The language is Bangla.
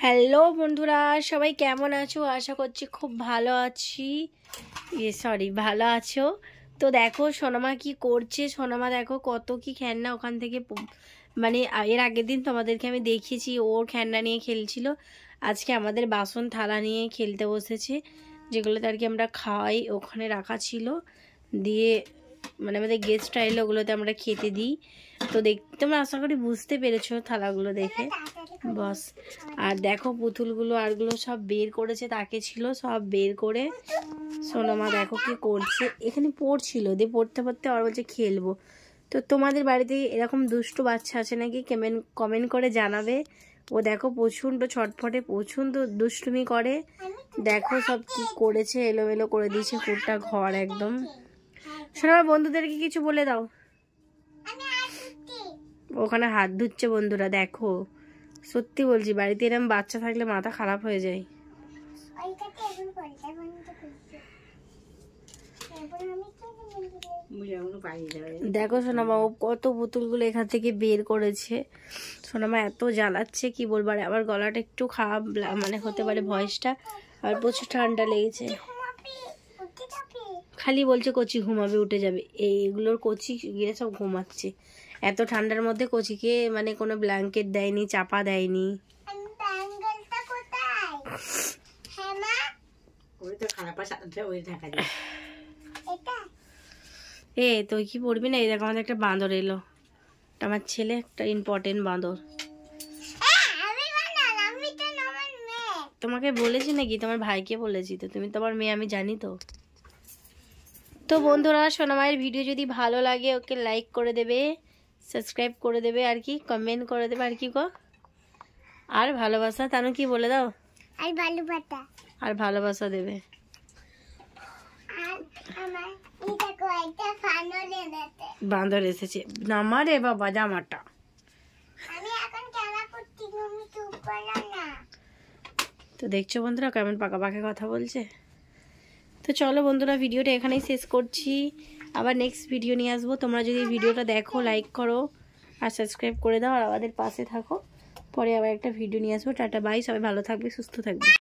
হ্যালো বন্ধুরা, সবাই কেমন আছো? আশা করছি খুব ভালো আছি। ভালো আছো তো। দেখো সোনামা কি করছে। সোনামা দেখো কত কি খেলনা ওখান থেকে, মানে এর আগের দিন তোমাদেরকে আমি দেখিয়েছি ওর খেলনা নিয়ে খেলছিল। আজকে আমাদের বাসন থালা নিয়ে খেলতে বসেছে, যেগুলোতে আর কি আমরা খাই। ওখানে রাখা ছিল, দিয়ে মানে আমাদের গেস্ট এলে ওগুলোতে আমরা খেতে দিই। তো তোমরা আশা করি বুঝতে পেরেছো থালাগুলো দেখে। বস, আর দেখো পুতুলগুলো আরগুলো সব বের করেছে, তাকে ছিল সব বের করে সোনামা দেখো কি করছে। এখানে পড়ছিল, দিয়ে পড়তে পড়তে আর বলছে খেলবো। তো তোমাদের বাড়িতে এরকম দুষ্টু বাচ্চা আছে নাকি কমেন্ট করে জানাবে। ও দেখো প্রচণ্ড ছটফটে, প্রচণ্ড দুষ্টুমি করে। দেখো সব কি করেছে, এলোমেলো করে দিয়েছে পুরোটা ঘর একদম। সোনামা বন্ধুদেরকে কিছু বলে দাও। ওখানে হাত ধুচ্ছে বন্ধুরা, দেখো সত্যি বলছি বাড়িতে এরকম বাচ্চা থাকলে মাথা খারাপ হয়ে যায়। দেখো সোনামা ও কত পুতুলগুলো এখান থেকে বের করেছে। সোনামা এত জ্বালাচ্ছে কি বলবো। আর আবার গলাটা একটু খারাপ মানে হতে পারে ভয়েসটা, আর প্রচুর ঠান্ডা লেগেছে। খালি বলছে কচি ঘুমাবে, উঠে যাবে। এইগুলোর কচি গিয়ে সব ঘুমাচ্ছে। এত ঠান্ডার মধ্যে কচিকে মানে কোনো ব্ল্যাঙ্কেট দেয়নি, চাপা দেয়নি। তুই কি পড়বি না? এই দেখো আমাদের একটা বাঁদর এলো। আমার ছেলে একটা ইম্পর্টেন্ট বাঁদর। তোমাকে বলেছি নাকি? তোমার ভাইকে বলেছি তো, তুমি তোমার মেয়ে, আমি জানি তো। তো বন্ধুরা, সোনামায়ের ভিডিও যদি ভালো লাগে ওকে লাইক করে দেবে, সাবস্ক্রাইব করে দেবে, আর কি কমেন্ট করে দেবে, আর কি গো, আর ভালোবাসা। তানু কি বলে দাও? আর ভালোবাসা দেবে। বাঁদর এসেছে, নামা রে বাবা জামাটা। তো দেখছো বন্ধুরা কেমন পাকা পাকা কথা বলছে। তো চলো বন্ধুরা, ভিডিওটা এখানেই শেষ করছি। আবার নেক্সট ভিডিও নিয়ে আসবো। তোমরা যদি ভিডিওটা দেখো লাইক করো আর সাবস্ক্রাইব করে দাও, আর আমাদের পাশে থাকো। পরে আবার একটা ভিডিও নিয়ে আসবো। টাটা বাই, সবাই ভালো থাকবে, সুস্থ থাকবে।